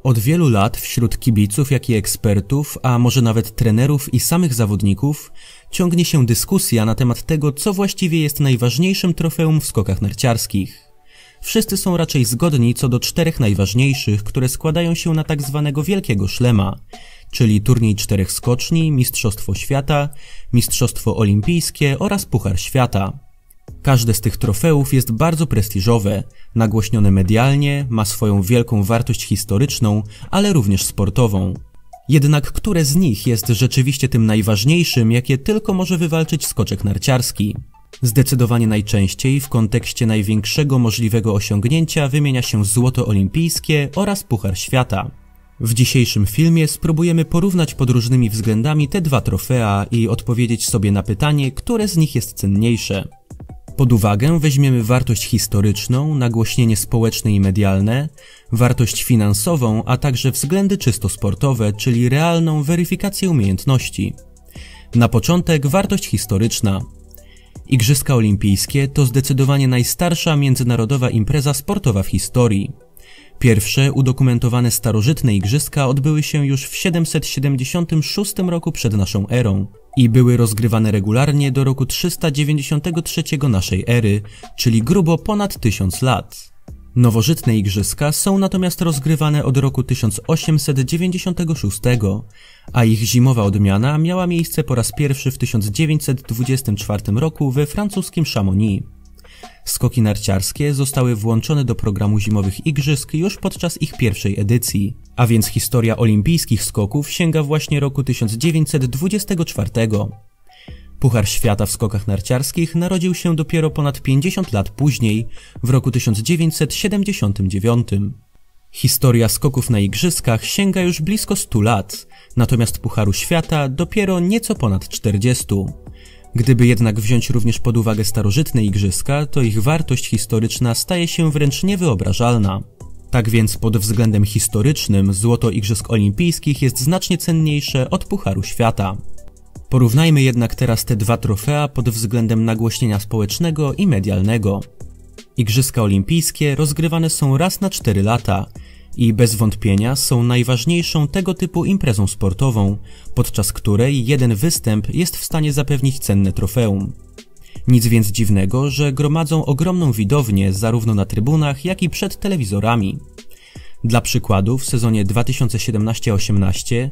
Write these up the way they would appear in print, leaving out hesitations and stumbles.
Od wielu lat wśród kibiców, jak i ekspertów, a może nawet trenerów i samych zawodników, ciągnie się dyskusja na temat tego, co właściwie jest najważniejszym trofeum w skokach narciarskich. Wszyscy są raczej zgodni co do czterech najważniejszych, które składają się na tak zwanego wielkiego szlema, czyli turniej 4 skoczni, Mistrzostwo Świata, Mistrzostwo Olimpijskie oraz Puchar Świata. Każde z tych trofeów jest bardzo prestiżowe, nagłośnione medialnie, ma swoją wielką wartość historyczną, ale również sportową. Jednak które z nich jest rzeczywiście tym najważniejszym, jakie tylko może wywalczyć skoczek narciarski? Zdecydowanie najczęściej w kontekście największego możliwego osiągnięcia wymienia się złoto olimpijskie oraz Puchar Świata. W dzisiejszym filmie spróbujemy porównać pod różnymi względami te dwa trofea i odpowiedzieć sobie na pytanie, które z nich jest cenniejsze. Pod uwagę weźmiemy wartość historyczną, nagłośnienie społeczne i medialne, wartość finansową, a także względy czysto sportowe, czyli realną weryfikację umiejętności. Na początek wartość historyczna. Igrzyska Olimpijskie to zdecydowanie najstarsza międzynarodowa impreza sportowa w historii. Pierwsze udokumentowane starożytne igrzyska odbyły się już w 776 roku przed naszą erą i były rozgrywane regularnie do roku 393 naszej ery, czyli grubo ponad 1000 lat. Nowożytne igrzyska są natomiast rozgrywane od roku 1896, a ich zimowa odmiana miała miejsce po raz pierwszy w 1924 roku we francuskim Chamonix. Skoki narciarskie zostały włączone do programu zimowych igrzysk już podczas ich pierwszej edycji, a więc historia olimpijskich skoków sięga właśnie roku 1924. Puchar Świata w skokach narciarskich narodził się dopiero ponad 50 lat później, w roku 1979. Historia skoków na igrzyskach sięga już blisko 100 lat, natomiast Pucharu Świata dopiero nieco ponad 40. Gdyby jednak wziąć również pod uwagę starożytne igrzyska, to ich wartość historyczna staje się wręcz niewyobrażalna. Tak więc pod względem historycznym złoto Igrzysk Olimpijskich jest znacznie cenniejsze od Pucharu Świata. Porównajmy jednak teraz te dwa trofea pod względem nagłośnienia społecznego i medialnego. Igrzyska Olimpijskie rozgrywane są raz na 4 lata i bez wątpienia są najważniejszą tego typu imprezą sportową, podczas której jeden występ jest w stanie zapewnić cenne trofeum. Nic więc dziwnego, że gromadzą ogromną widownię zarówno na trybunach, jak i przed telewizorami. Dla przykładu w sezonie 2017-18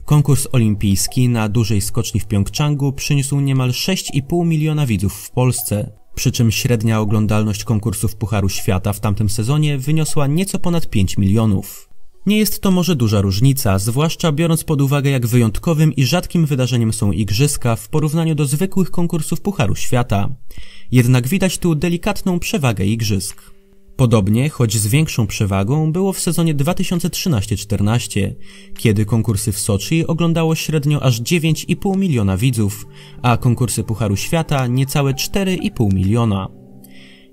konkurs olimpijski na dużej skoczni w Pjongczangu przyniósł niemal 6,5 miliona widzów w Polsce, przy czym średnia oglądalność konkursów Pucharu Świata w tamtym sezonie wyniosła nieco ponad 5 milionów. Nie jest to może duża różnica, zwłaszcza biorąc pod uwagę, jak wyjątkowym i rzadkim wydarzeniem są igrzyska w porównaniu do zwykłych konkursów Pucharu Świata. Jednak widać tu delikatną przewagę igrzysk. Podobnie, choć z większą przewagą, było w sezonie 2013-14, kiedy konkursy w Soczi oglądało średnio aż 9,5 miliona widzów, a konkursy Pucharu Świata niecałe 4,5 miliona.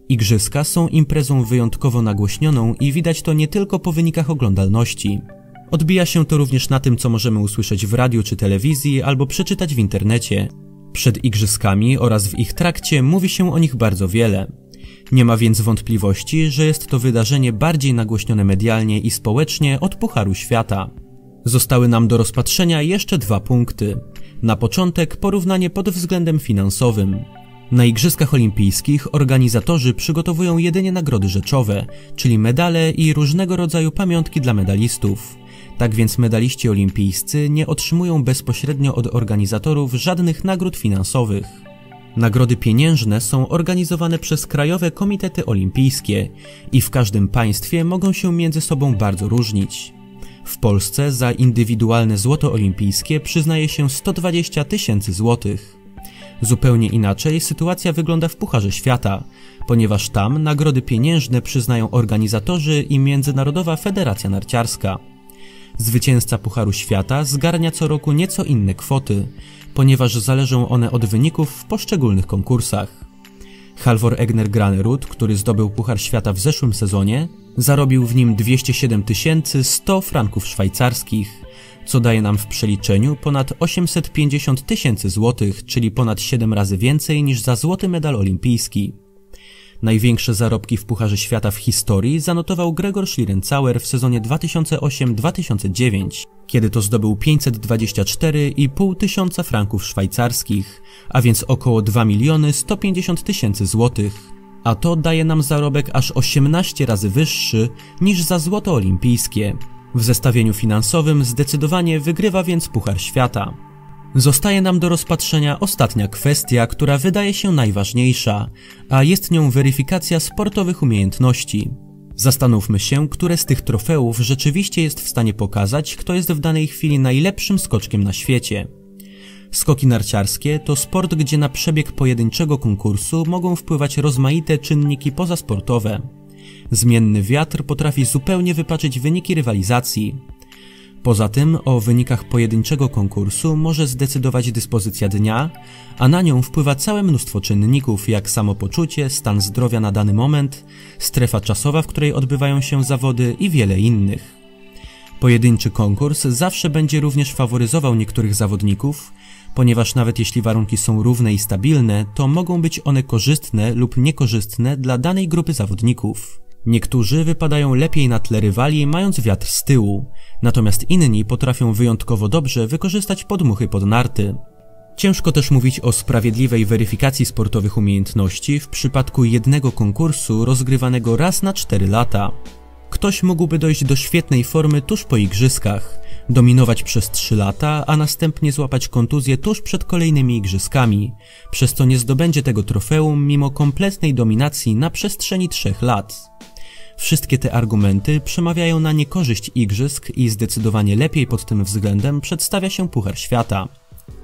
Igrzyska są imprezą wyjątkowo nagłośnioną i widać to nie tylko po wynikach oglądalności. Odbija się to również na tym, co możemy usłyszeć w radiu czy telewizji albo przeczytać w internecie. Przed igrzyskami oraz w ich trakcie mówi się o nich bardzo wiele. Nie ma więc wątpliwości, że jest to wydarzenie bardziej nagłośnione medialnie i społecznie od Pucharu Świata. Zostały nam do rozpatrzenia jeszcze dwa punkty. Na początek porównanie pod względem finansowym. Na Igrzyskach Olimpijskich organizatorzy przygotowują jedynie nagrody rzeczowe, czyli medale i różnego rodzaju pamiątki dla medalistów. Tak więc medaliści olimpijscy nie otrzymują bezpośrednio od organizatorów żadnych nagród finansowych. Nagrody pieniężne są organizowane przez krajowe komitety olimpijskie i w każdym państwie mogą się między sobą bardzo różnić. W Polsce za indywidualne złoto olimpijskie przyznaje się 120 000 złotych. Zupełnie inaczej sytuacja wygląda w Pucharze Świata, ponieważ tam nagrody pieniężne przyznają organizatorzy i Międzynarodowa Federacja Narciarska. Zwycięzca Pucharu Świata zgarnia co roku nieco inne kwoty, ponieważ zależą one od wyników w poszczególnych konkursach. Halvor Egner Granerud, który zdobył Puchar Świata w zeszłym sezonie, zarobił w nim 207 100 franków szwajcarskich, co daje nam w przeliczeniu ponad 850 000 złotych, czyli ponad 7 razy więcej niż za złoty medal olimpijski. Największe zarobki w Pucharze Świata w historii zanotował Gregor Schlierenzauer w sezonie 2008-2009, kiedy to zdobył 524,5 tysiąca franków szwajcarskich, a więc około 2 150 000 złotych. A to daje nam zarobek aż 18 razy wyższy niż za złoto olimpijskie. W zestawieniu finansowym zdecydowanie wygrywa więc Puchar Świata. Zostaje nam do rozpatrzenia ostatnia kwestia, która wydaje się najważniejsza, a jest nią weryfikacja sportowych umiejętności. Zastanówmy się, które z tych trofeów rzeczywiście jest w stanie pokazać, kto jest w danej chwili najlepszym skoczkiem na świecie. Skoki narciarskie to sport, gdzie na przebieg pojedynczego konkursu mogą wpływać rozmaite czynniki pozasportowe. Zmienny wiatr potrafi zupełnie wypaczyć wyniki rywalizacji. Poza tym o wynikach pojedynczego konkursu może zdecydować dyspozycja dnia, a na nią wpływa całe mnóstwo czynników, jak samopoczucie, stan zdrowia na dany moment, strefa czasowa, w której odbywają się zawody i wiele innych. Pojedynczy konkurs zawsze będzie również faworyzował niektórych zawodników, ponieważ nawet jeśli warunki są równe i stabilne, to mogą być one korzystne lub niekorzystne dla danej grupy zawodników. Niektórzy wypadają lepiej na tle rywali, mając wiatr z tyłu, natomiast inni potrafią wyjątkowo dobrze wykorzystać podmuchy pod narty. Ciężko też mówić o sprawiedliwej weryfikacji sportowych umiejętności w przypadku jednego konkursu rozgrywanego raz na 4 lata. Ktoś mógłby dojść do świetnej formy tuż po igrzyskach, dominować przez 3 lata, a następnie złapać kontuzję tuż przed kolejnymi igrzyskami, przez co nie zdobędzie tego trofeum mimo kompletnej dominacji na przestrzeni 3 lat. Wszystkie te argumenty przemawiają na niekorzyść igrzysk i zdecydowanie lepiej pod tym względem przedstawia się Puchar Świata.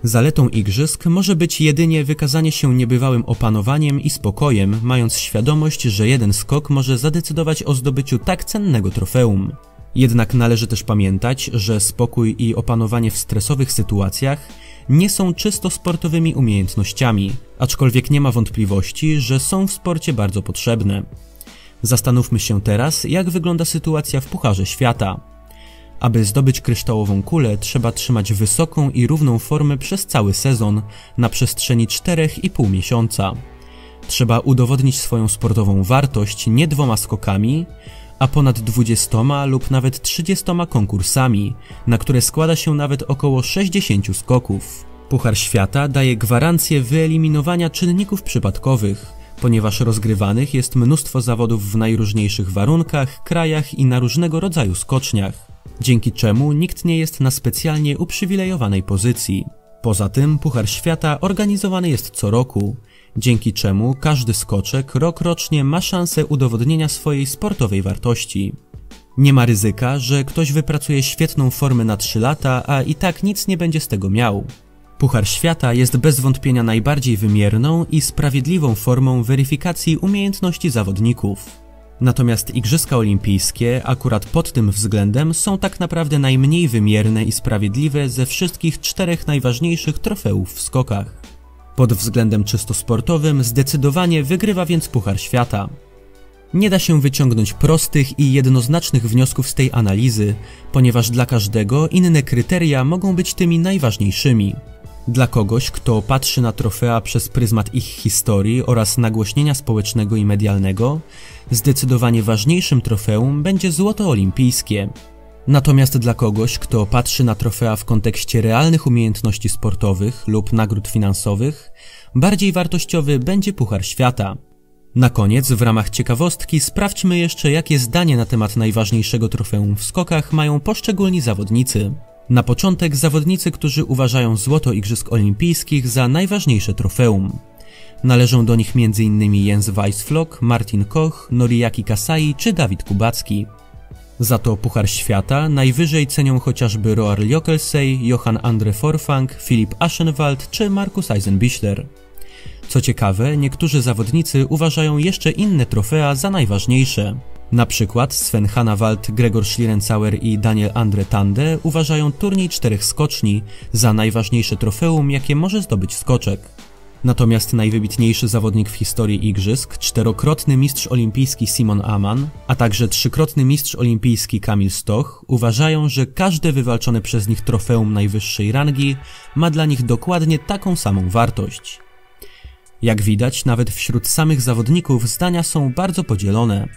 Zaletą igrzysk może być jedynie wykazanie się niebywałym opanowaniem i spokojem, mając świadomość, że jeden skok może zadecydować o zdobyciu tak cennego trofeum. Jednak należy też pamiętać, że spokój i opanowanie w stresowych sytuacjach nie są czysto sportowymi umiejętnościami, aczkolwiek nie ma wątpliwości, że są w sporcie bardzo potrzebne. Zastanówmy się teraz, jak wygląda sytuacja w Pucharze Świata. Aby zdobyć kryształową kulę, trzeba trzymać wysoką i równą formę przez cały sezon na przestrzeni 4,5 miesiąca. Trzeba udowodnić swoją sportową wartość nie 2 skokami, a ponad 20 lub nawet 30 konkursami, na które składa się nawet około 60 skoków. Puchar Świata daje gwarancję wyeliminowania czynników przypadkowych, ponieważ rozgrywanych jest mnóstwo zawodów w najróżniejszych warunkach, krajach i na różnego rodzaju skoczniach, dzięki czemu nikt nie jest na specjalnie uprzywilejowanej pozycji. Poza tym Puchar Świata organizowany jest co roku, dzięki czemu każdy skoczek rokrocznie ma szansę udowodnienia swojej sportowej wartości. Nie ma ryzyka, że ktoś wypracuje świetną formę na 3 lata, a i tak nic nie będzie z tego miał. Puchar Świata jest bez wątpienia najbardziej wymierną i sprawiedliwą formą weryfikacji umiejętności zawodników. Natomiast Igrzyska Olimpijskie akurat pod tym względem są tak naprawdę najmniej wymierne i sprawiedliwe ze wszystkich 4 najważniejszych trofeów w skokach. Pod względem czysto sportowym zdecydowanie wygrywa więc Puchar Świata. Nie da się wyciągnąć prostych i jednoznacznych wniosków z tej analizy, ponieważ dla każdego inne kryteria mogą być tymi najważniejszymi. Dla kogoś, kto patrzy na trofea przez pryzmat ich historii oraz nagłośnienia społecznego i medialnego, zdecydowanie ważniejszym trofeum będzie złoto olimpijskie. Natomiast dla kogoś, kto patrzy na trofea w kontekście realnych umiejętności sportowych lub nagród finansowych, bardziej wartościowy będzie Puchar Świata. Na koniec, w ramach ciekawostki, sprawdźmy jeszcze, jakie zdanie na temat najważniejszego trofeum w skokach mają poszczególni zawodnicy. Na początek zawodnicy, którzy uważają złoto Igrzysk Olimpijskich za najważniejsze trofeum. Należą do nich m.in. Jens Weißflok, Martin Koch, Noriaki Kasai czy Dawid Kubacki. Za to Puchar Świata najwyżej cenią chociażby Roar Ljokelsej, Johan Andre Forfang, Filip Aschenwald czy Markus Eisenbichler. Co ciekawe, niektórzy zawodnicy uważają jeszcze inne trofea za najważniejsze. Na przykład Sven Hannawald, Gregor Schlierenzauer i Daniel Andre Tande uważają turniej 4 skoczni za najważniejsze trofeum, jakie może zdobyć skoczek. Natomiast najwybitniejszy zawodnik w historii igrzysk, 4-krotny mistrz olimpijski Simon Ammann, a także 3-krotny mistrz olimpijski Kamil Stoch uważają, że każde wywalczone przez nich trofeum najwyższej rangi ma dla nich dokładnie taką samą wartość. Jak widać, nawet wśród samych zawodników zdania są bardzo podzielone.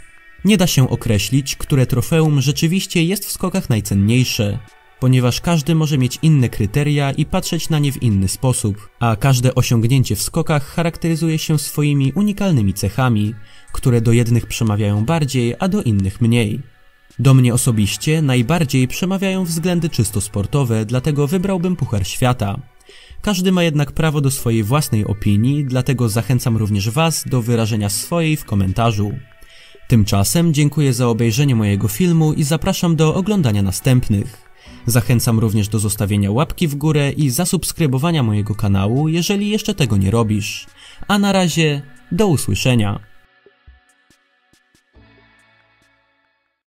Nie da się określić, które trofeum rzeczywiście jest w skokach najcenniejsze, ponieważ każdy może mieć inne kryteria i patrzeć na nie w inny sposób, a każde osiągnięcie w skokach charakteryzuje się swoimi unikalnymi cechami, które do jednych przemawiają bardziej, a do innych mniej. Do mnie osobiście najbardziej przemawiają względy czysto sportowe, dlatego wybrałbym Puchar Świata. Każdy ma jednak prawo do swojej własnej opinii, dlatego zachęcam również Was do wyrażenia swojej w komentarzu. Tymczasem dziękuję za obejrzenie mojego filmu i zapraszam do oglądania następnych. Zachęcam również do zostawienia łapki w górę i zasubskrybowania mojego kanału, jeżeli jeszcze tego nie robisz. A na razie, do usłyszenia.